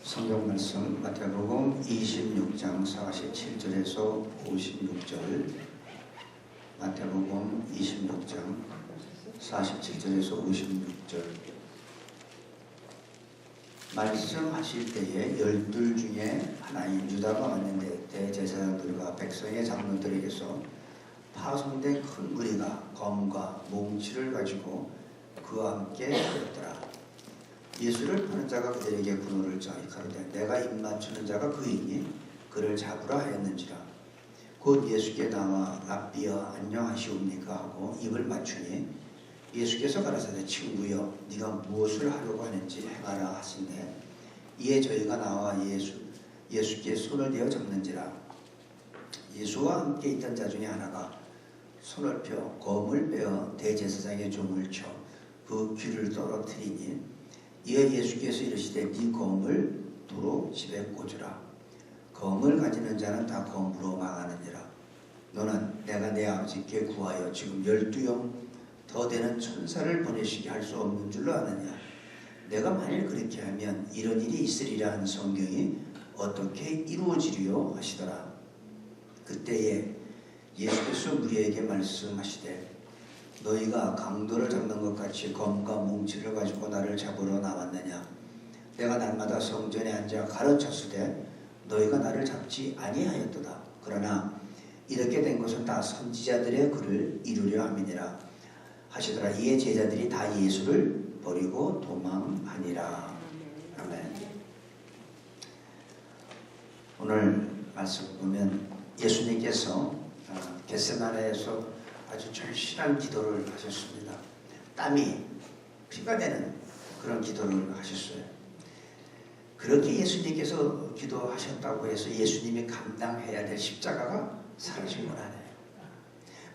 성경 말씀 마태복음 26장 47절에서 56절. 마태복음 26장 47절에서 56절. 말씀하실 때에 12 중에 하나인 유다가 왔는데 대제사장들과 백성의 장로들에게서 파송된 큰 무리가 검과 몽치를 가지고 그와 함께 하였더라. 예수를 파는 자가 그들에게 군호를 짜 가로되 내가 입맞추는 자가 그이니 그를 잡으라 하였는지라. 곧 예수께 나와 랍비여 안녕하시옵니까 하고 입을 맞추니 예수께서 가라사대 친구여 네가 무엇을 하려고 하는지 행하라 하신대 이에 저희가 나와 예수께 손을 대어 잡는지라. 예수와 함께 있던 자 중에 하나가 손을 펴 검을 빼어 대제사장의 종을 쳐 그 귀를 떨어뜨리니 이에 예수께서 이르시되 네 검을 도로 집에 꽂으라. 검을 가지는 자는 다 검으로 망하느니라. 너는 내가 내 아버지께 구하여 지금 12영 더 되는 천사를 보내시게 할 수 없는 줄로 아느냐. 내가 만일 그렇게 하면 이런 일이 있으리라 한 성경이 어떻게 이루어지리요 하시더라. 그때에 예수께서 무리에게 말씀하시되 너희가 강도를 잡는 것 같이 검과 몽치를 가지고 나를 잡으러 나왔느냐. 내가 날마다 성전에 앉아 가르쳤으되 너희가 나를 잡지 아니하였도다. 그러나 이렇게 된 것은 다 선지자들의 글을 이루려 함이니라 하시더라. 이에 제자들이 다 예수를 버리고 도망하니라. 아멘. 오늘 말씀 보면 예수님께서 겟세마네에서 아주 절실한 기도를 하셨습니다. 땀이 피가 되는 그런 기도를 하셨어요. 그렇게 예수님께서 기도하셨다고 해서 예수님이 감당해야 될 십자가가 사라진 건 아니에요.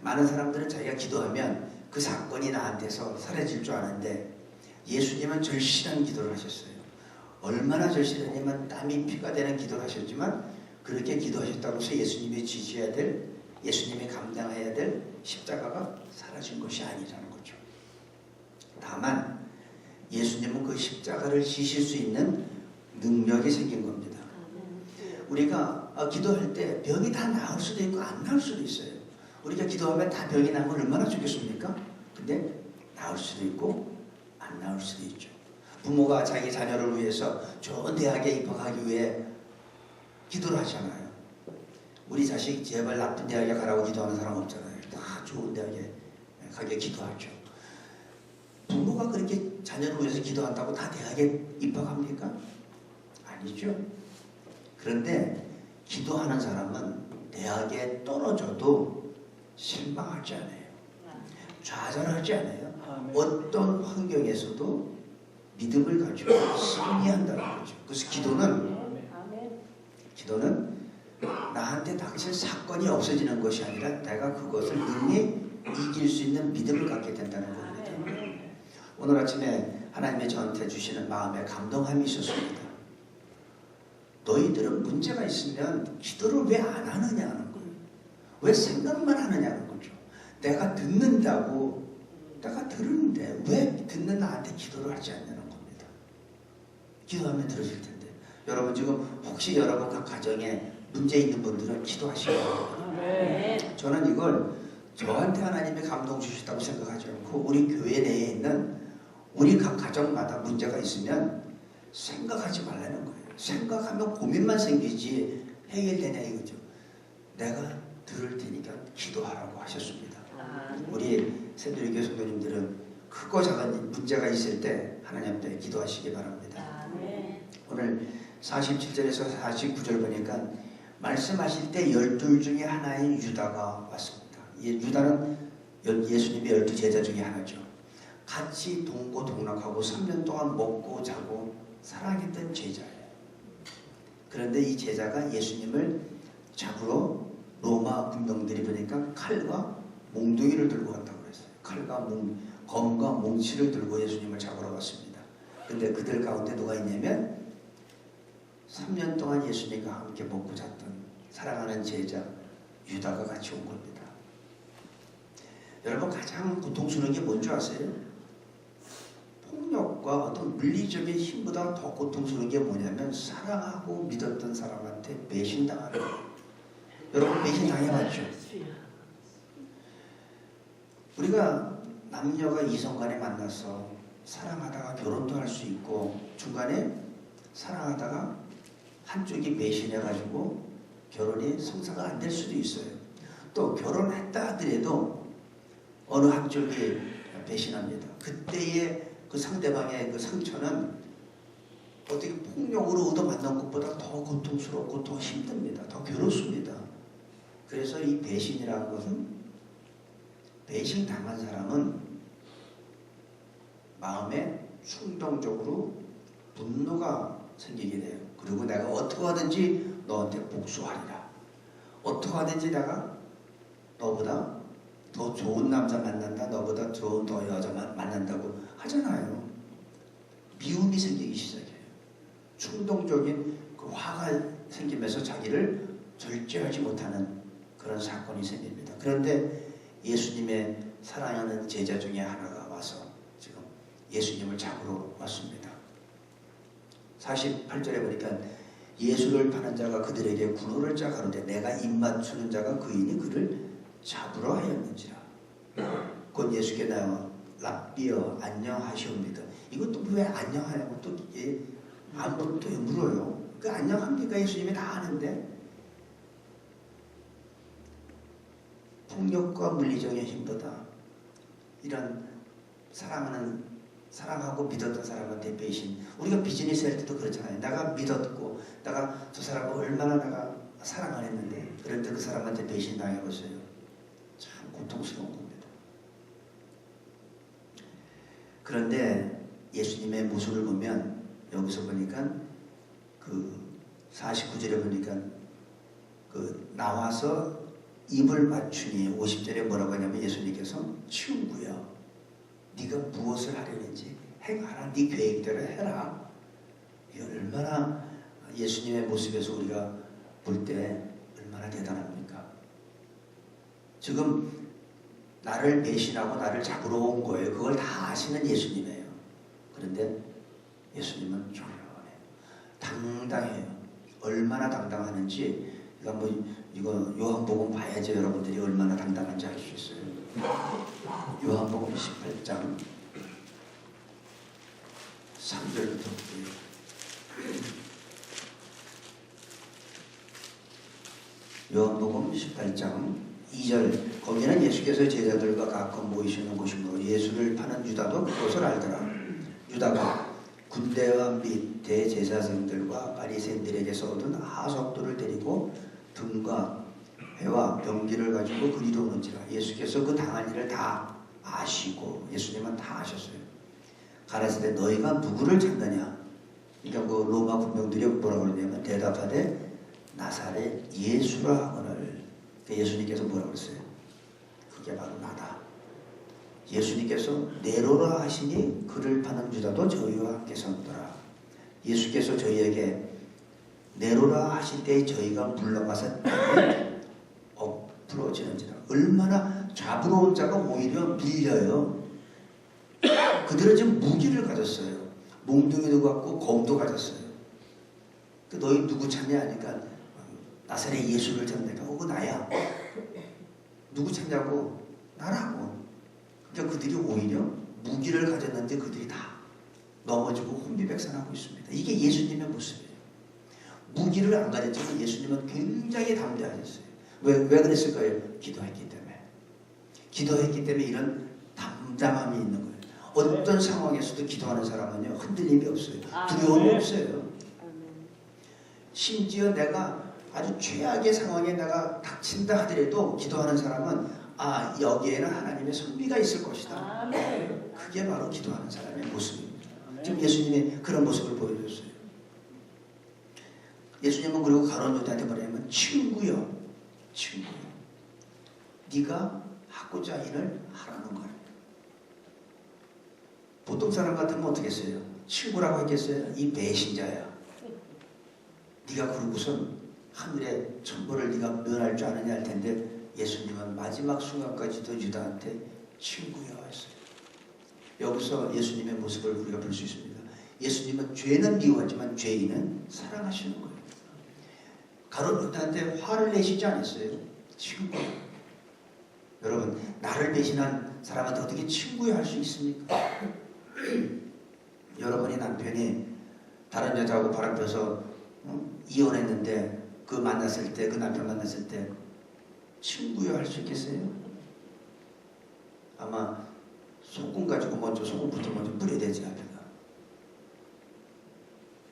많은 사람들은 자기가 기도하면 그 사건이 나한테서 사라질 줄 아는데 예수님은 절실한 기도를 하셨어요. 얼마나 절실하냐면 땀이 피가 되는 기도를 하셨지만 그렇게 기도하셨다고 해서 예수님이 지셔야 될, 예수님이 감당해야 될 십자가가 사라진 것이 아니라는 거죠. 다만 예수님은 그 십자가를 지실 수 있는 능력이 생긴 겁니다. 우리가 기도할 때 병이 다 나을 수도 있고 안 나을 수도 있어요. 우리가 기도하면 다 병이 나면 얼마나 좋겠습니까? 근데 나을 수도 있고 안 나을 수도 있죠. 부모가 자기 자녀를 위해서 좋은 대학에 입학하기 위해 기도를 하잖아요. 우리 자식 제발 나쁜 대학에 가라고 기도하는 사람 없잖아요. 다 좋은 대학에 가게 기도하죠. 부모가 그렇게 자녀를 위해서 기도한다고 다 대학에 입학합니까? 아니죠. 그런데 기도하는 사람은 대학에 떨어져도 실망하지 않아요. 좌절하지 않아요. 어떤 환경에서도 믿음을 가지고 승리한다는 거죠. 그래서 기도는 나한테 닥칠 사건이 없어지는 것이 아니라 내가 그것을 능히 이길 수 있는 믿음을 갖게 된다는 겁니다. 오늘 아침에 하나님의 저한테 주시는 마음에 감동함이 있었습니다. 너희들은 문제가 있으면 기도를 왜 안 하느냐는 거예요. 왜 생각만 하느냐는 거죠. 내가 듣는다고, 내가 들으는데 왜 듣는 나한테 기도를 하지 않냐는 겁니다. 기도하면 들어질 텐데. 여러분 지금 혹시 여러분 각 가정에 문제 있는 분들은 기도하시고요. 저는 이걸 저한테 하나님이 감동 주셨다고 생각하지 않고 우리 교회 내에 있는 우리 각 가정마다 문제가 있으면 생각하지 말라는 거예요. 생각하면 고민만 생기지 해결되냐 이거죠. 내가 들을 테니까 기도하라고 하셨습니다. 우리 새누리교회 성도님들은 크고 작은 문제가 있을 때 하나님 앞에 기도하시기 바랍니다. 오늘 47절에서 49절 보니까 말씀하실 때 12 중에 하나인 유다가 왔습니다. 유다는 예수님의 12 제자 중에 하나죠. 같이 동고동락하고 3년 동안 먹고 자고 사랑했던 제자예요. 그런데 이 제자가 예수님을 잡으러 로마 군병들이 보니까 칼과 몽둥이를 들고 왔다고 그랬어요. 검과 몽치를 들고 예수님을 잡으러 왔습니다. 그런데 그들 가운데 누가 있냐면 3년 동안 예수님과 함께 먹고 잤던 사랑하는 제자 유다가 같이 온 겁니다. 여러분 가장 고통스러운 게 뭔지 아세요? 폭력과 폭력과 어떤 물리적인 힘보다 더 고통스러운 게 뭐냐면 사랑하고 믿었던 사람한테 배신당하는 거예요. 여러분 배신당해봤죠? 우리가 남녀가 이성간에 만나서 사랑하다가 결혼도 할 수 있고 중간에 사랑하다가 한쪽이 배신해가지고 결혼이 성사가 안 될 수도 있어요. 또 결혼했다 하더라도 어느 한쪽이 배신합니다. 그때의 그 상대방의 그 상처는 어떻게 폭력으로 얻어맞는 것보다 더 고통스럽고 더 힘듭니다. 더 괴롭습니다. 그래서 이 배신이라는 것은 배신당한 사람은 마음에 충동적으로 분노가 생기게 돼요. 그리고 내가 어떻게 하든지 너한테 복수하리라. 어떻게 하든지 내가 너보다 더 좋은 남자 만난다. 너보다 좋은 더 여자 만난다고 하잖아요. 미움이 생기기 시작해요. 충동적인 그 화가 생기면서 자기를 절제하지 못하는 그런 사건이 생깁니다. 그런데 예수님의 사랑하는 제자 중에 하나가 와서 지금 예수님을 잡으러 왔습니다. 48절에 보니까 예수를 파는 자가 그들에게 군호를 짜 가로되 내가 입맞추는 자가 그이니 그를 잡으러 하였는지라. 곧 예수께 나와 랍비여 안녕하시옵니까. 이것도 왜 안녕하냐고 또 아무것도 물어요. 그 안녕합니까? 예수님이 다 아는데. 폭력과 물리적인 힘보다 이런 사랑하고 믿었던 사람한테 배신. 우리가 비즈니스 할 때도 그렇잖아요. 내가 믿었고 내가 저 사람을 얼마나 내가 사랑 안 했는데 그런데 그 사람한테 배신 당해보세요. 참 고통스러운 겁니다. 그런데 예수님의 모습을 보면 여기서 보니까 그 49절에 보니까 그 나와서 입을 맞추니 50절에 뭐라고 하냐면 예수님께서 친구야 네가 무엇을 하려는지 행하라. 네 계획대로 해라. 이 얼마나 예수님의 모습에서 우리가 볼 때 얼마나 대단합니까? 지금 나를 배신하고 나를 잡으러 온 거예요. 그걸 다 아시는 예수님이에요. 그런데 예수님은 조용해요. 당당해요. 얼마나 당당하는지 이거 요한복음 봐야죠. 여러분들이 얼마나 당당한지 알 수 있어요. 요한복음 18장 3절부터 요한복음 18장 2절. 거기는 예수께서 제자들과 가끔 모이시는 곳이므로 예수를 파는 유다도 그것을 알더라. 유다가 군대와 및 대제사장들과 바리새인들에게서 얻은 하석도를 데리고 등과 회와 병기를 가지고 그리로 오는지라. 예수께서 그 당한 일을 다 아시고 예수님은 다 아셨어요. 가라사대 너희가 누구를 찾느냐. 그러니까 그 로마 군병들이 뭐라고 그러냐면 대답하되 나사렛 예수라 하거늘. 예수님께서 뭐라고 그랬어요? 그게 바로 나다. 예수님께서 네로라 하시니 그를 파는 유다도 저희와 함께 섰더라. 예수께서 저희에게 네로라 하실 때 저희가 물러가서 엎드러지는지라. 얼마나 잡으러 온 자가 오히려 밀려요. 그들은 지금 무기를 가졌어요. 몽둥이도 갖고 검도 가졌어요. 너희 누구 찾냐 하니까 나사렛 예수를 찾는다. 그거 나야. 누구 찾냐고? 나라고. 그러니까 그들이 오히려 무기를 가졌는데 그들이 다 넘어지고 혼비백산하고 있습니다. 이게 예수님의 모습이에요. 무기를 안 가졌지만 예수님은 굉장히 담대하셨어요. 왜 그랬을까요? 기도했기 때문에. 기도했기 때문에 이런 담담함이 있는 거예요. 어떤 상황에서도 기도하는 사람은요 흔들림이 없어요. 두려움이 없어요. 심지어 내가 아주 최악의 상황에 내가 닥친다 하더라도 기도하는 사람은 여기에는 하나님의 섭리가 있을 것이다. 그게 바로 기도하는 사람의 모습입니다. 지금 예수님이 그런 모습을 보여줬어요. 예수님은 그리고 가룟 유다한테 뭐냐면 친구여. 네가 하고자 일을 하라는 거예요. 보통 사람 같으면 어떻게 했어요? 친구라고 했겠어요? 이 배신자야. 네가 그러고선 하늘의 천벌을 네가 면할 줄 아느냐 할 텐데 예수님은 마지막 순간까지도 유다한테 친구여 했어요. 여기서 예수님의 모습을 우리가 볼 수 있습니다. 예수님은 죄는 미워하지만 죄인은 사랑하시는 거예요. 가룟 유다한테 화를 내시지 않았어요. 친구. 여러분, 나를 배신한 사람한테 어떻게 친구야 할 수 있습니까? 여러분이 남편이 다른 여자하고 바람 펴서 이혼했는데 그 만났을 때, 그 남편 만났을 때 친구야 할 수 있겠어요? 아마 소금 가지고 먼저 소금부터 먼저 뿌려야 되지 앞에가.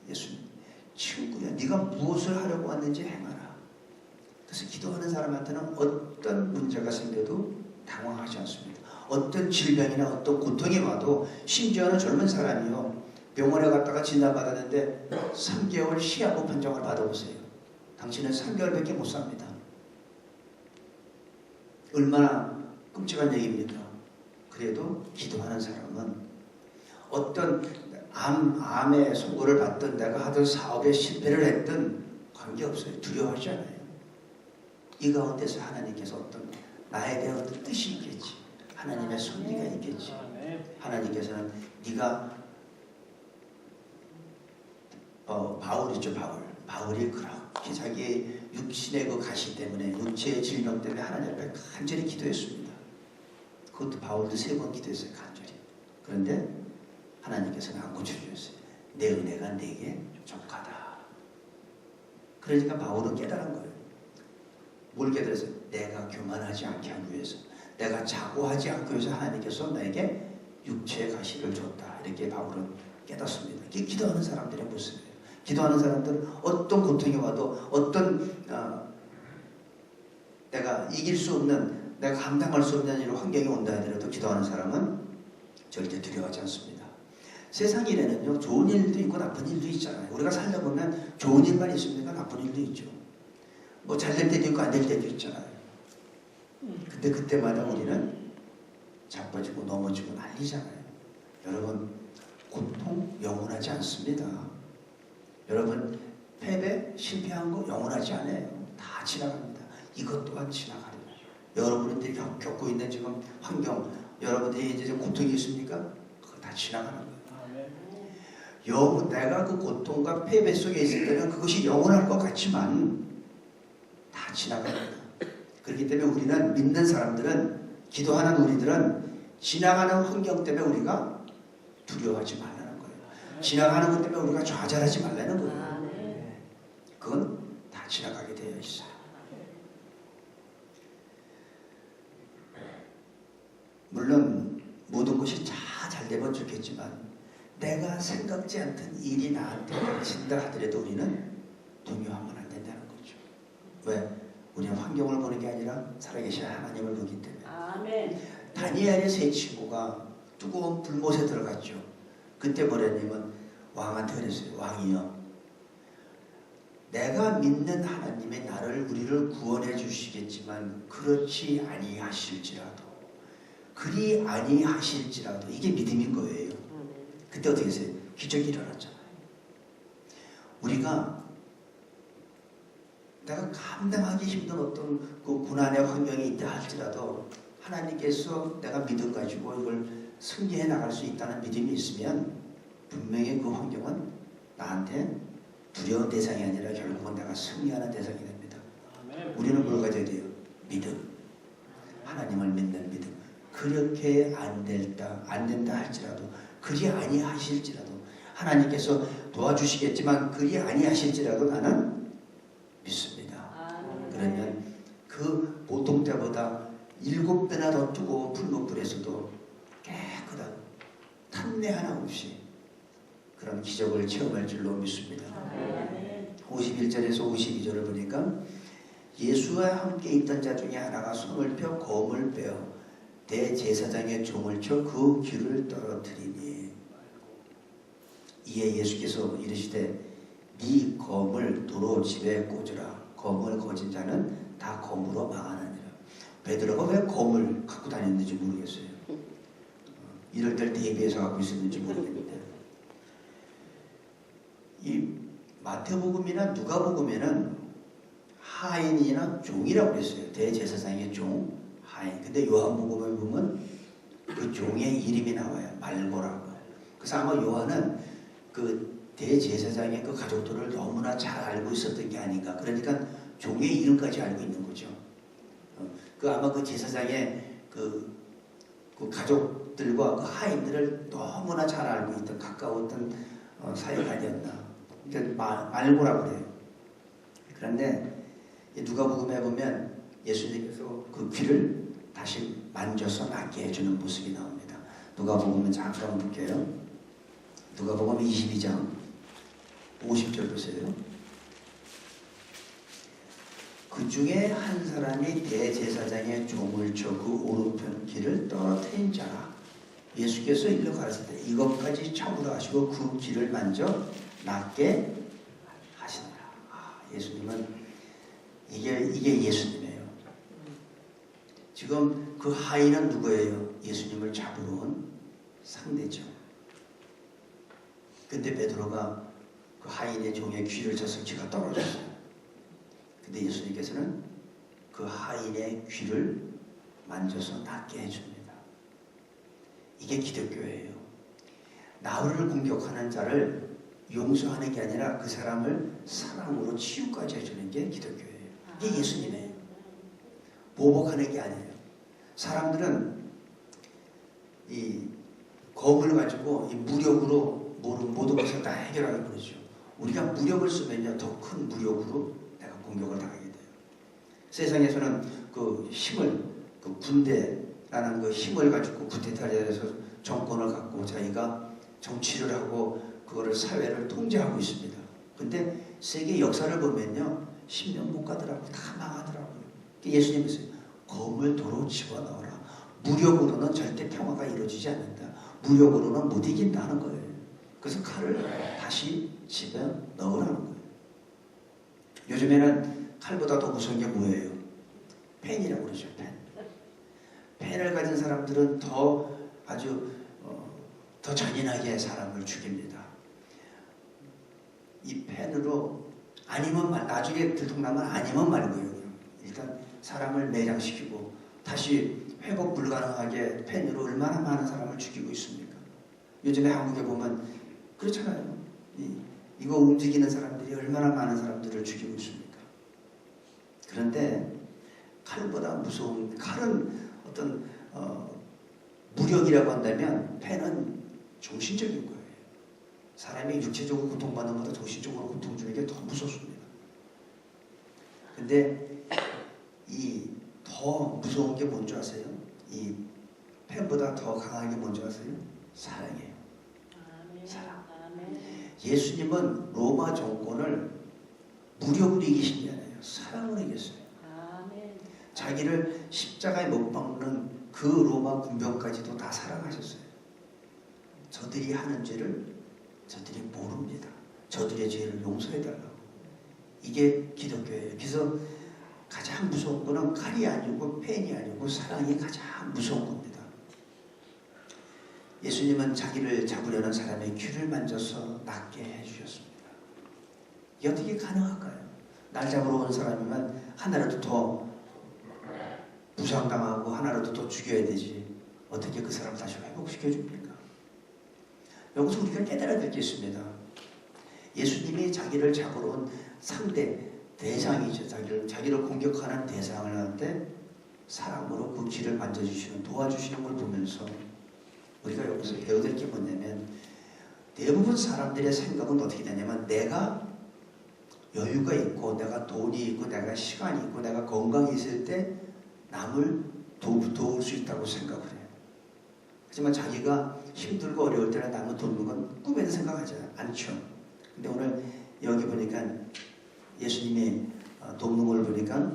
예수님, 친구야, 네가 무엇을 하려고 왔는지 행하라. 그래서 기도하는 사람한테는 어떤 문제가 생겨도 당황하지 않습니다. 어떤 질병이나 어떤 고통이 와도, 심지어는 젊은 사람이요, 병원에 갔다가 진단받았는데 3개월 시한부 판정을 받아보세요. 당신은 3개월밖에 못 삽니다. 얼마나 끔찍한 얘기입니까? 그래도 기도하는 사람은 어떤 암의 선고를 받든 내가 하던 사업에 실패를 했든 관계없어요. 두려워하지 않아요. 이 가운데서 하나님께서 어떤 나에 대한 어떤 뜻이 있겠지. 하나님의 섭리가 있겠지. 하나님께서는 네가 바울이죠. 바울이 그렇게 자기의 육신의 그 가시 때문에, 육체의 질병 때문에 하나님 앞에 간절히 기도했습니다. 그것도 바울도 3번 기도했어요. 간절히. 그런데 하나님께서는 안 고쳐주셨어요. 내 은혜가 내게 족하다. 그러니까 바울은 깨달은 거예요. 뭘 깨달았어요? 내가 교만하지 않게 하기 위해서, 내가 자고하지 않기 위해서 하나님께서 나에게 육체의 가시를 줬다. 이렇게 바울은 깨닫습니다. 이게 기도하는 사람들의 모습이에요. 기도하는 사람들은 어떤 고통이 와도, 어떤 내가 이길 수 없는, 내가 감당할 수 없는 이런 환경이 온다 하더라도 기도하는 사람은 절대 두려워하지 않습니다. 세상 일에는요, 좋은 일도 있고 나쁜 일도 있잖아요. 우리가 살다 보면 좋은 일만 있습니까? 나쁜 일도 있죠. 뭐 잘 될 때도 있고 안 될 때도 있잖아요. 근데 그때마다 우리는 자빠지고 넘어지고 난리잖아요. 여러분, 고통 영원하지 않습니다. 여러분, 패배, 실패한 거 영원하지 않아요. 다 지나갑니다. 이것 또한 지나가리라. 여러분들이 겪고 있는 지금 환경, 여러분들이 이제 고통이 있습니까? 그거 다 지나가는 거예요. 내가 그 고통과 패배 속에 있을 때는 그것이 영원할 것 같지만 다 지나갑니다. 그렇기 때문에 우리는, 믿는 사람들은, 기도하는 우리들은 지나가는 환경 때문에 우리가 두려워하지 말라는 거예요. 지나가는 것 때문에 우리가 좌절하지 말라는 거예요. 그건 다 지나가게 되어 있어요. 물론 모든 것이 다 잘 되면 좋겠지만 내가 생각지 않던 일이 나한테 닥친다 하더라도 우리는 동요하면 안 된다는 거죠. 왜? 우리는 환경을 보는 게 아니라 살아계신 하나님을 보기 때문에. 아멘. 다니엘의 3 친구가 뜨거운 불못에 들어갔죠. 그때 모래님은 왕한테 그랬어요. 왕이여, 내가 믿는 하나님의 나를, 우리를 구원해 주시겠지만 그렇지 아니하실지라도, 그리 아니하실지라도, 이게 믿음인 거예요. 그때 어떻게 했어요? 기적이 일어났잖아요. 우리가 내가 감당하기 힘든 어떤 그 고난의 환경이 있다 할지라도 하나님께서 내가 믿음 가지고 이걸 승리해 나갈 수 있다는 믿음이 있으면 분명히 그 환경은 나한테 두려운 대상이 아니라 결국은 내가 승리하는 대상이 됩니다. 우리는 뭘 가져야 돼요? 믿음. 하나님을 믿는 믿음. 그렇게 안 된다 할지라도, 그리 아니하실지라도, 하나님께서 도와주시겠지만 그리 아니하실지라도 나는 믿습니다. 그러면 그 보통 때보다 7배나 더 뜨거운 풀무불에서도 깨끗한 탄내 하나 없이 그런 기적을 체험할 줄로 믿습니다. 51절에서 52절을 보니까 예수와 함께 있던 자 중에 하나가 손을 펴 검을 빼어 대제사장의 종을 쳐 그 귀를 떨어뜨리니, 이에 예수께서 이르시되 네 검을 도로 집에 꽂으라. 검을 거진 자는 다 검으로 망하느니라. 베드로가 왜 검을 갖고 다녔는지 모르겠어요. 이럴 때를 대비해서 갖고 있었는지 모르겠는데, 이 마태복음이나 누가복음에는 하인이나 종이라고 그랬어요. 대제사장의 종, 하인. 근데 요한복음에 보면 그 종의 이름이 나와요. 말고라고. 그래서 아마 요한은 그 대제사장의 그 가족들을 너무나 잘 알고 있었던 게 아닌가. 그러니까 종의 이름까지 알고 있는 거죠. 그 아마 그 제사장의 그 가족들과 그 하인들을 너무나 잘 알고 있던 가까웠던 사이가 아니었나. 그러니까 말고라고 그래요. 그런데 누가복음에 보면 예수님께서 그 귀를 다시 만져서 낫게 해주는 모습이 나옵니다. 누가복음은 잠깐 볼게요. 누가복음 22장 50절 보세요. 그 중에 한 사람이 대제사장의 종을 쳐 그 오른편 귀를 떨어뜨린 자라. 예수께서 일러 가르치되 이것까지 참으라 하시고 그 귀를 만져 낫게 하시니라. 예수님은 이게 예수님이에요. 지금 그 하인은 누구예요? 예수님을 잡으러 온 상대죠. 근데 베드로가 그 하인의 종의 귀를 쳐서 귀가 떨어졌어요. 근데 예수님께서는 그 하인의 귀를 만져서 낫게 해줍니다. 이게 기독교예요. 나를 공격하는 자를 용서하는 게 아니라 그 사람을 사랑으로 치유까지 해주는 게 기독교예요. 이게 예수님이에요. 보복하는 게 아니에요. 사람들은 이 검을 가지고 이 무력으로 모든 것을 다 해결하려고 그러죠. 우리가 무력을 쓰면요, 더 큰 무력으로 내가 공격을 당하게 돼요. 세상에서는 그 힘을, 그 군대라는 그 힘을 가지고 쿠데타에서 정권을 갖고 자기가 정치를 하고 그거를 사회를 통제하고 있습니다. 근데 세계 역사를 보면요, 10년 못 가더라고요. 다 망하더라고요. 예수님께서 검을 도로 집어넣어라. 무력으로는 절대 평화가 이루어지지 않는다. 무력으로는 못 이긴다는 거예요. 그래서 칼을 다시 집에 넣으라는 거예요. 요즘에는 칼보다 더 무서운 게 뭐예요? 펜이라고 그러죠. 펜을 가진 사람들은 아주 더 잔인하게 사람을 죽입니다. 이 펜으로 아니면 나중에 들통나면 아니면 말고요. 일단 사람을 매장시키고 다시 회복 불가능하게 펜으로 얼마나 많은 사람을 죽이고 있습니까? 요즘에 한국에 보면 그렇잖아요. 이거 움직이는 사람들이 얼마나 많은 사람들을 죽이고 있습니까? 그런데 칼보다 무서운, 칼은 어떤 무력이라고 한다면 펜은 정신적인 거예요. 사람이 육체적으로 고통받는 것보다 정신적으로 고통 주는 게 더 무섭습니다. 근데 이 더 무서운 게 뭔지 아세요? 이 펜보다 더 강한 게 뭔지 아세요? 사랑이에요. 사랑. 예수님은 로마 정권을 무력으로 이기신 게 아니에요. 사랑으로 이겼어요. 자기를 십자가에 못 박는 그 로마 군병까지도 다 사랑하셨어요. 저들이 하는 죄를 저들이 모릅니다. 저들의 죄를 용서해달라고. 이게 기독교예요. 그래서 가장 무서운 거는 칼이 아니고 펜이 아니고 사랑이 가장 무서운 겁니다. 예수님은 자기를 잡으려는 사람의 귀를 만져서 낫게 해주셨습니다. 이게 어떻게 가능할까요? 날 잡으러 온 사람이면 하나라도 더 부상당하고 하나라도 더 죽여야 되지. 어떻게 그 사람을 다시 회복시켜줍니까? 여기서 우리가 깨달아야 될 게 있습니다. 예수님이 자기를 잡으러 온 상대, 대상이죠. 자기를 공격하는 대상을 하는데 사랑으로 그 귀를 만져주시는, 도와주시는 걸 보면서 우리가 여기서 배워야 될 게 뭐냐면, 대부분 사람들의 생각은 어떻게 되냐면 내가 여유가 있고 내가 돈이 있고 내가 시간이 있고 내가 건강이 있을 때 남을 도울 수 있다고 생각을 해요. 하지만 자기가 힘들고 어려울 때는 남을 돕는 건 꿈에도 생각하지 않죠. 근데 오늘 여기 보니까 예수님이 돕는 걸 보니까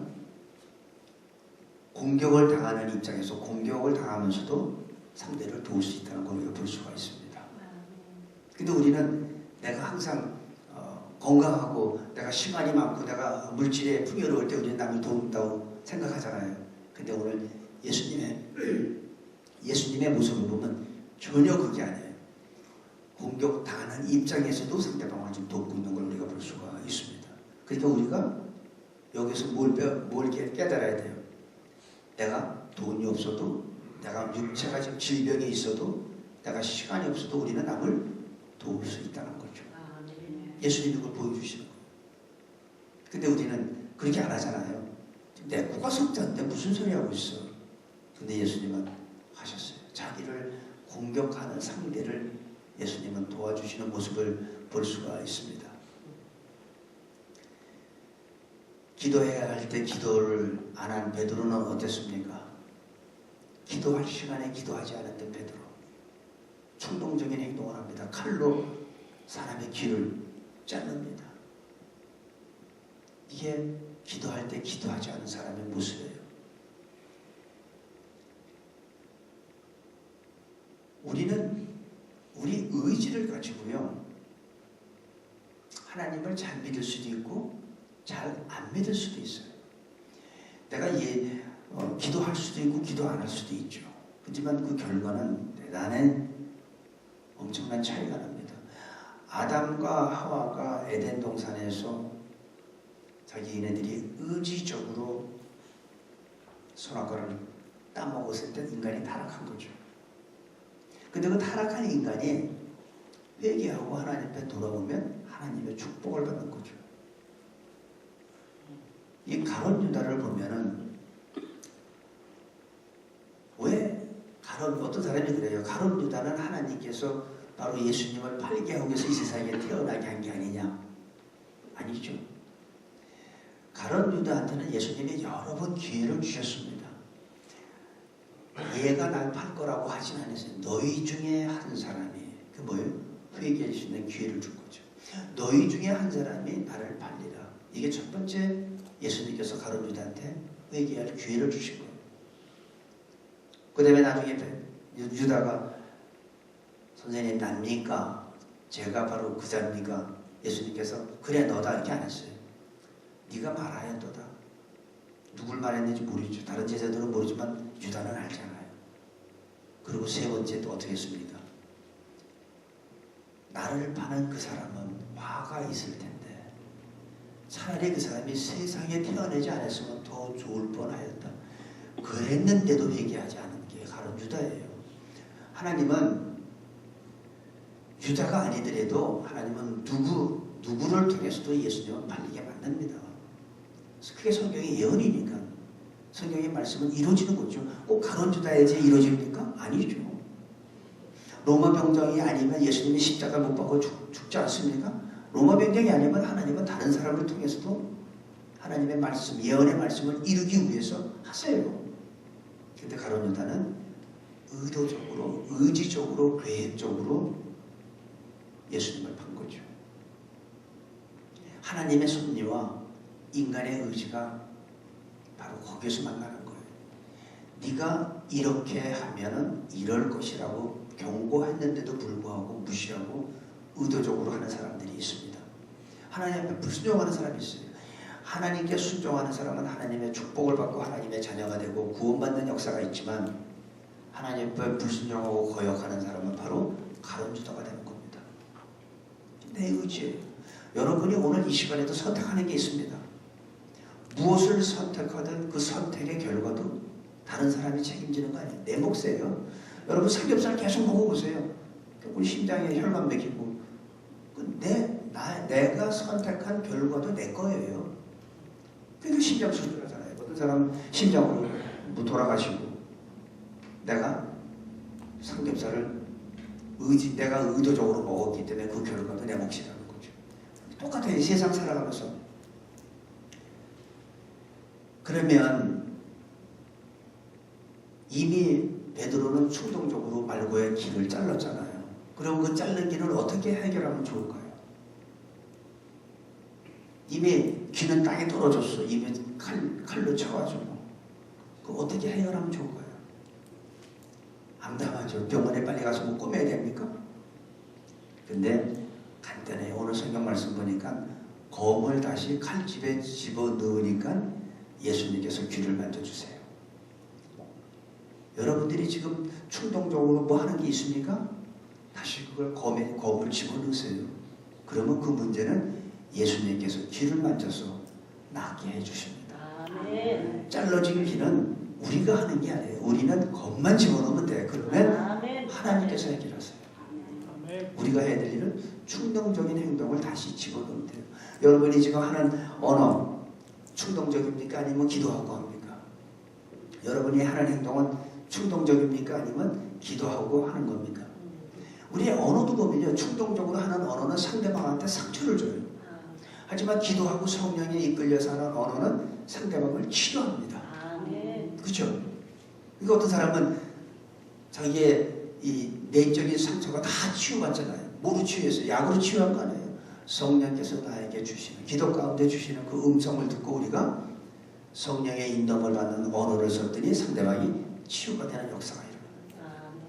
공격을 당하는 입장에서 공격을 당하면서도 상대를 도울 수 있다는 걸 우리가 볼 수가 있습니다. 근데 우리는 내가 항상 건강하고 내가 시간이 많고 내가 물질에 풍요로울 때 우리는 남을 도운다고 생각하잖아요. 근데 오늘 예수님의 모습을 보면 전혀 그게 아니에요. 공격당하는 입장에서도 상대방을 좀 돕고 있는 걸 우리가 볼 수가 있습니다. 그러니까 우리가 여기서 뭘 깨달아야 돼요. 내가 돈이 없어도 내가 육체가 지금 질병이 있어도 내가 시간이 없어도 우리는 남을 도울 수 있다는 거죠. 예수님이 그걸 보여주시는 거예요. 근데 우리는 그렇게 안 하잖아요. 내 코가 석자인데 무슨 소리 하고 있어. 근데 예수님은 하셨어요. 자기를 공격하는 상대를 예수님은 도와주시는 모습을 볼 수가 있습니다. 기도해야 할 때 기도를 안 한 베드로는 어땠습니까? 기도할 시간에 기도하지 않았던 베드로. 충동적인 행동을 합니다. 칼로 사람의 귀를 자릅니다. 이게 기도할 때 기도하지 않은 사람의 모습이에요. 우리는 우리 의지를 가지고요, 하나님을 잘 믿을 수도 있고 잘 안 믿을 수도 있어요. 내가 기도할 수도 있고 기도 안 할 수도 있죠. 하지만 그 결과는 대단한 엄청난 차이가 납니다. 아담과 하와가 에덴 동산에서 자기네들이 의지적으로 선악과를 따먹었을 때 인간이 타락한 거죠. 근데 그 타락한 인간이 회개하고 하나님 앞에 돌아오면 하나님의 축복을 받는 거죠. 이 가룟 유다를 보면은 왜 어떤 사람이 그래요. 가룟 유다는 하나님께서 바로 예수님을 팔게 하기 위해서 이 세상에 태어나게 한 게 아니냐? 아니죠. 가룟 유다한테는 예수님이 여러 번 기회를 주셨습니다. 얘가 날 팔 거라고 하진 않았어요. 너희 중에 한 사람이, 그 뭐예요? 회개할 수 있는 기회를 준 거죠. 너희 중에 한 사람이 나를 팔리라. 이게 첫 번째 예수님께서 가룟 유다한테 회개할 기회를 주신 거예요. 그 다음에 나중에 유다가 선생님 납니까? 제가 바로 그 사람이니까 예수님께서 그래 너다 이렇게 안 했어요. 네가 말하여 너다. 누굴 말했는지 모르죠. 다른 제자들은 모르지만 유다는 알잖아요. 그리고 세 번째 또 어떻게 했습니까? 나를 파는 그 사람은 화가 있을 텐데 차라리 그 사람이 세상에 태어나지 않았으면 더 좋을 뻔하였다. 그랬는데도 회개하지 않은 게 가룟 유다예요. 하나님은 유다가 아니더라도 하나님은 누구를 통해서도 예수님은 팔리게 만듭니다. 그래서 그게 성경의 예언이니까 성경의 말씀은 이루어지는 거죠. 꼭 가룟 유다에게 이루어집니까? 아니죠. 로마 병정이 아니면 예수님이 십자가 못 박고 죽지 않습니까? 로마 병정이 아니면 하나님은 다른 사람을 통해서도 하나님의 말씀, 예언의 말씀을 이루기 위해서 하세요. 근데 가룟 유다는 의도적으로, 의지적으로, 계획적으로 예수님을 판 거죠. 하나님의 섭리와 인간의 의지가 바로 거기서 만나는 거예요. 네가 이렇게 하면은 이럴 것이라고 경고했는데도 불구하고 무시하고 의도적으로 하는 사람들이 있습니다. 하나님 앞에 불순종하는 사람이 있어요. 하나님께 순종하는 사람은 하나님의 축복을 받고 하나님의 자녀가 되고 구원받는 역사가 있지만 하나님 앞에 불순종하고 거역하는 사람은 바로 가룟 유다가 되는 겁니다. 내 의지예요. 여러분이 오늘 이 시간에도 선택하는 게 있습니다. 무엇을 선택하든 그 선택의 결과도 다른 사람이 책임지는 거 아니에요. 내 몫이에요. 여러분 삼겹살 계속 먹어보세요. 우리 심장에 혈관 맥히고 내가 선택한 결과도 내 거예요. 그러니까 심장 수술하잖아요. 어떤 사람 심장으로 돌아가시고 내가 삼겹살을 내가 의도적으로 먹었기 때문에 그 결과도 내 몫이라는 거죠. 똑같아요. 세상 살아가면서. 그러면 이미 베드로는 충동적으로 말고의 길을 잘랐잖아요. 그럼 그 자른 길을 어떻게 해결하면 좋을까요? 이미 귀는 땅에 떨어졌어. 이미 칼로 쳐가지고. 그 어떻게 해결하면 좋을까요? 암담하죠. 병원에 빨리 가서 뭐 꼬매야 됩니까? 근데 간단해요. 오늘 성경 말씀 보니까 검을 다시 칼집에 집어넣으니까 예수님께서 귀를 만져주세요. 여러분들이 지금 충동적으로 뭐 하는 게 있습니까? 다시 그걸 검을 집어넣으세요. 그러면 그 문제는 예수님께서 귀를 만져서 낫게 해주십니다. 아멘. 잘라진 귀는 우리가 하는 게 아니에요. 우리는 겁만 집어넣으면 돼. 그러면 아멘. 하나님께서 해결하세요. 아멘. 우리가 해야 될 일은 충동적인 행동을 다시 집어넣으면 돼요. 여러분이 지금 하는 언어 충동적입니까? 아니면 기도하고 합니까? 여러분이 하는 행동은 충동적입니까? 아니면 기도하고 하는 겁니까? 우리의 언어도 보면요, 충동적으로 하는 언어는 상대방한테 상처를 줘요. 하지만 기도하고 성령에 이끌려서 하는 언어는 상대방을 치료합니다. 아멘. 그렇죠? 그러니까 어떤 사람은 자기의 이 내적인 상처가 다 치유받잖아요. 뭐로 치유했어요? 약으로 치유한 거 아니에요. 성령께서 나에게 주시는, 기도 가운데 주시는 그 음성을 듣고 우리가 성령의 인도를 받는 언어를 썼더니 상대방이 치유가 되는 역사가 일어나요.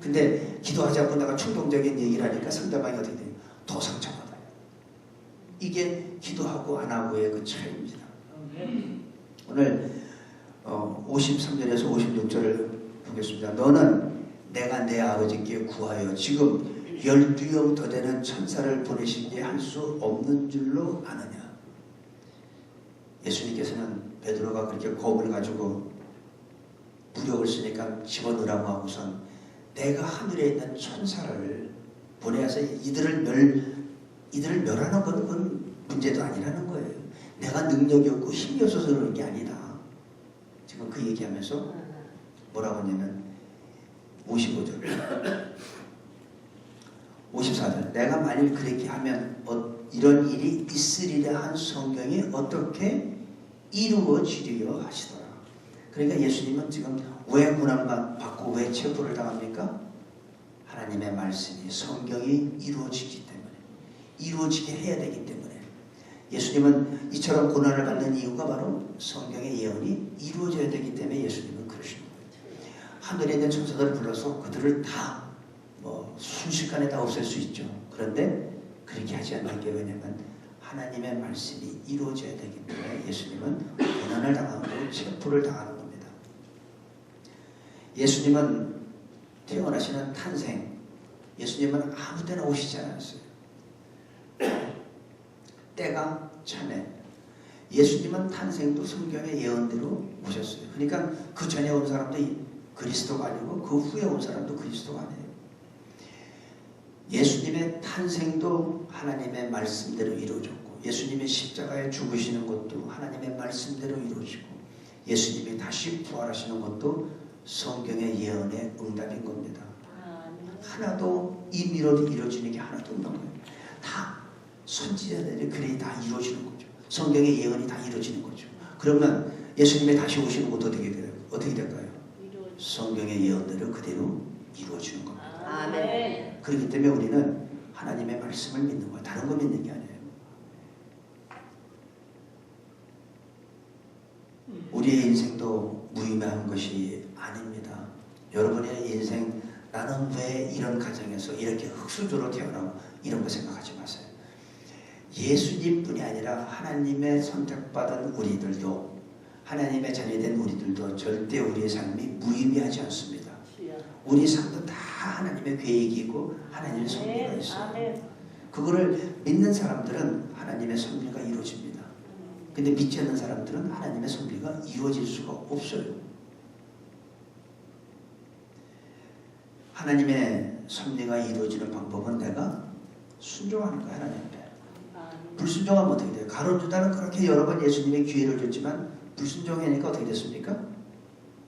근데 기도하지 않고 내가 충동적인 얘기를 하니까 상대방이 어떻게 돼요? 더 상처받아요. 이게 기도하고 안 하고의 그 차이입니다. 오늘 53절에서 56절을 보겠습니다. 너는 내가 내 아버지께 구하여 지금 12명 더 되는 천사를 보내시게 할 수 없는 줄로 아느냐. 예수님께서는 베드로가 그렇게 겁을 가지고 무력을 쓰니까 집어넣으라고 하고선 내가 하늘에 있는 천사를 보내서 이들을 멸하는 건 그건 문제도 아니라는 거예요. 내가 능력이 없고 힘이 없어서 그런 게 아니다. 지금 그 얘기하면서 뭐라고 하냐면 55절 54절 내가 만일 그렇게 하면 이런 일이 있으리라 한 성경이 어떻게 이루어지려 하시더라. 그러니까 예수님은 지금 왜 고난만 받고 왜 체포를 당합니까? 하나님의 말씀이 성경이 이루어지기 때문에, 이루어지게 해야 되기 때문에. 예수님은 이처럼 고난을 받는 이유가 바로 성경의 예언이 이루어져야 되기 때문에 예수님은 그러시는 거예요. 하늘에 있는 천사들을 불러서 그들을 다 순식간에 다 없앨 수 있죠. 그런데 그렇게 하지 않는 게 왜냐면 하나님의 말씀이 이루어져야 되기 때문에 예수님은 고난을 당하고 체포를 당하는 겁니다. 예수님은 태어나시는 탄생, 예수님은 아무 때나 오시지 않았어요. 때가 참에 예수님은 탄생도 성경의 예언대로 오셨어요. 그러니까 그 전에 온 사람도 그리스도가 아니고 그 후에 온 사람도 그리스도가 아니에요. 예수님의 탄생도 하나님의 말씀대로 이루어졌고 예수님의 십자가에 죽으시는 것도 하나님의 말씀대로 이루어지고 예수님이 다시 부활하시는 것도 성경의 예언의 응답인 겁니다. 하나도 임의로 이루어지는 게 하나도 없는 거예요. 다 선지자들의 글이 다 이루어지는 거죠. 성경의 예언이 다 이루어지는 거죠. 그러면 예수님이 다시 오시는 것도 어떻게 될까요? 성경의 예언대로 그대로 이루어지는 겁니다. 아멘. 그렇기 때문에 우리는 하나님의 말씀을 믿는 거예요. 다른 거 믿는 게 아니에요. 우리의 인생도 무의미한 것이 아닙니다. 여러분의 인생, 나는 왜 이런 가정에서 이렇게 흙수저로 태어나고 이런 거 생각하지 마세요. 예수님뿐이 아니라 하나님의 선택받은 우리들도, 하나님의 자녀된 우리들도 절대 우리의 삶이 무의미하지 않습니다. 우리 삶도 다 하나님의 계획이 있고 하나님의 섭리가 있어요. 그거를 믿는 사람들은 하나님의 섭리가 이루어집니다. 근데 믿지 않는 사람들은 하나님의 섭리가 이루어질 수가 없어요. 하나님의 섭리가 이루어지는 방법은 내가 순종하는 거야. 하나님 앞에. 불순종하면 어떻게 돼요? 가룟 유다는 그렇게 여러 번 예수님의 기회를 줬지만 불순종하니까 어떻게 됐습니까?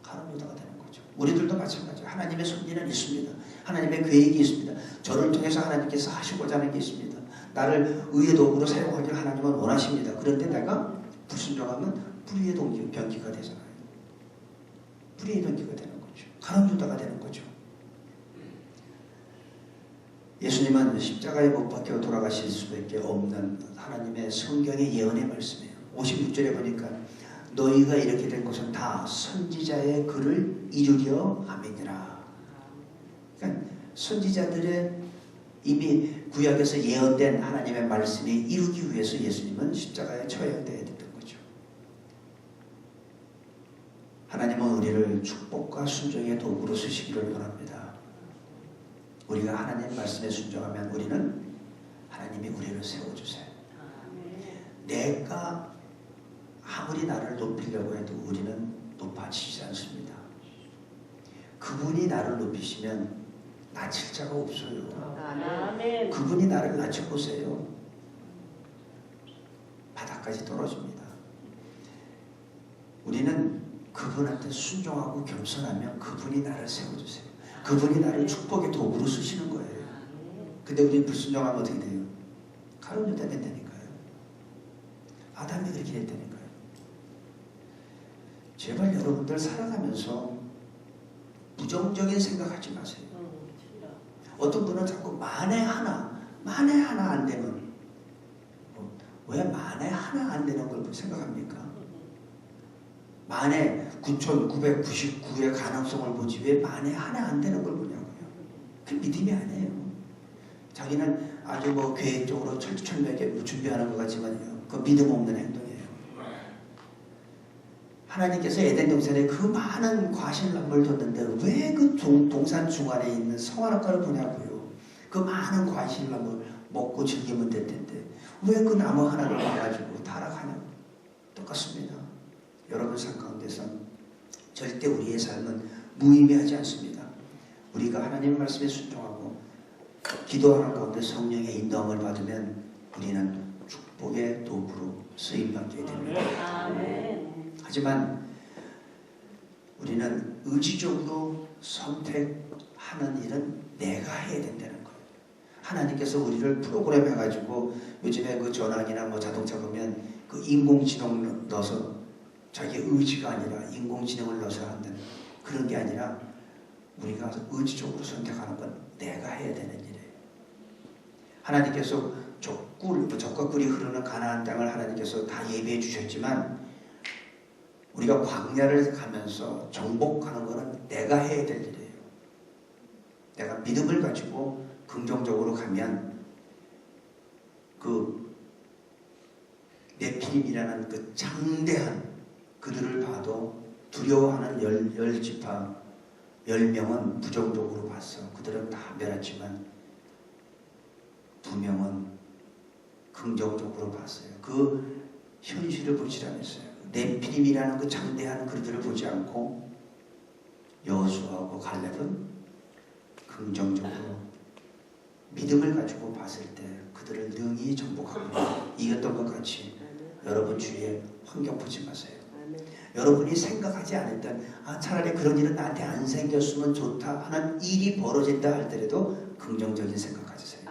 가룟 유다가 되는 거죠. 우리들도 마찬가지예요. 하나님의 섭리는 있습니다. 하나님의 계획이 있습니다. 저를 통해서 하나님께서 하시고자 하는 게 있습니다. 나를 의의 도구로 사용하기를 하나님은 원하십니다. 그런데 내가 불순종하면 불의의 병기가 되잖아요. 불의의 병기가 되는 거죠. 가룟 유다가 되는 거죠. 예수님은 십자가에 못 박혀 돌아가실 수밖에 없는 하나님의 성경의 예언의 말씀이에요. 56절에 보니까 너희가 이렇게 된 것은 다 선지자의 글을 이루려 함이니라. 그러니까 선지자들의 이미 구약에서 예언된 하나님의 말씀이 이루기 위해서 예수님은 십자가에 처해야 됐던 거죠. 하나님은 우리를 축복과 순종의 도구로 쓰시기를 원합니다. 우리가 하나님 말씀에 순종하면 우리는 하나님이 우리를 세워주세요. 내가 아무리 나를 높이려고 해도 우리는 높아지지 않습니다. 그분이 나를 높이시면 낮출 자가 없어요. 아멘. 그분이 나를 낮춰보세요. 바닥까지 떨어집니다. 우리는 그분한테 순종하고 겸손하면 그분이 나를 세워주세요. 그분이 나를 축복의 도구로 쓰시는 거예요. 근데 우리는 불순종하면 어떻게 돼요? 가룟 유다 된다니까요. 아담이 그렇게 됐다니까요. 제발 여러분들 살아가면서 부정적인 생각하지 마세요. 어떤 분은 자꾸 만에 하나 안 되면 왜 만에 하나 안 되는 걸 생각합니까? 만에 9,999의 가능성을 보지 왜 만에 하나 안 되는 걸 보냐고요. 그게 믿음이 아니에요. 자기는 아주 계획적으로 철두철미하게 준비하는 것 같지만요. 그 믿음 없는 행동이에요. 하나님께서 에덴 동산에 그 많은 과실나무를 뒀는데 왜 그 동산 중간에 있는 성화나무를 보냐고요. 그 많은 과실나무 먹고 즐기면 될 텐데 왜 그 나무 하나를 봐가지고 타락하냐. 똑같습니다. 여러분 삶 가운데서 절대 우리의 삶은 무의미하지 않습니다. 우리가 하나님 말씀에 순종하고 기도하는 가운데 성령의 인도함을 받으면 우리는 축복의 도구로 쓰임받게 됩니다. 아멘. 하지만 우리는 의지적으로 선택하는 일은 내가 해야 된다는 거예요. 하나님께서 우리를 프로그램 해가지고 요즘에 그 전화기나 자동차 보면 그 인공지능 넣어서 자기 의지가 아니라 인공지능을 넣어서 한다는 그런 게 아니라 우리가 의지적으로 선택하는 건 내가 해야 되는 일이에요. 하나님께서 적과 꿀이 흐르는 가나안 땅을 하나님께서 다 예비해 주셨지만 우리가 광야를 가면서 정복하는 것은 내가 해야 될 일이에요. 내가 믿음을 가지고 긍정적으로 가면 그 네피림이라는 그 장대한 그들을 봐도 두려워하는 10지파 10명은 부정적으로 봤어. 그들은 다 멸했지만 2명은 긍정적으로 봤어요. 그 현실을 보지 않았어요. 네피림이라는 그 장대한 그들을 보지 않고 여호수아하고 갈렙은 긍정적으로 믿음을 가지고 봤을 때 그들을 능히 정복하고 이겼던 것 같이 여러분 주위에 환경 보지 마세요. 여러분이 생각하지 않았던 차라리 그런 일은 나한테 안 생겼으면 좋다 하는 일이 벌어진다 할때라도 긍정적인 생각 가지세요.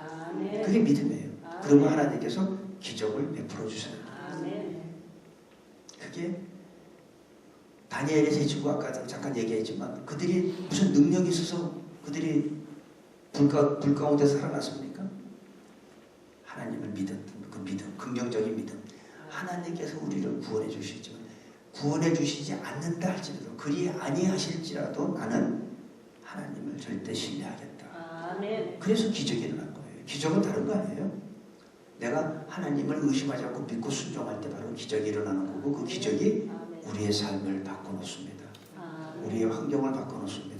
그게 믿음이에요. 그러면 하나님께서 기적을 베풀어 주셔요. 그게 다니엘의 세 친구 아까 잠깐 얘기했지만 그들이 무슨 능력이 있어서 그들이 불 가운데 살아났습니까? 하나님을 믿었던 그 믿음, 긍정적인 믿음. 하나님께서 우리를 구원해 주시지만 구원해 주시지 않는다 할지라도 그리 아니하실지라도 나는 하나님을 절대 신뢰하겠다. 아멘. 그래서 기적이 일어난 거예요. 기적은 다른 거 아니에요? 내가 하나님을 의심하지 않고 믿고 순종할 때 바로 기적이 일어나는 거고 그 기적이 우리의 삶을 바꿔놓습니다. 우리의 환경을 바꿔놓습니다.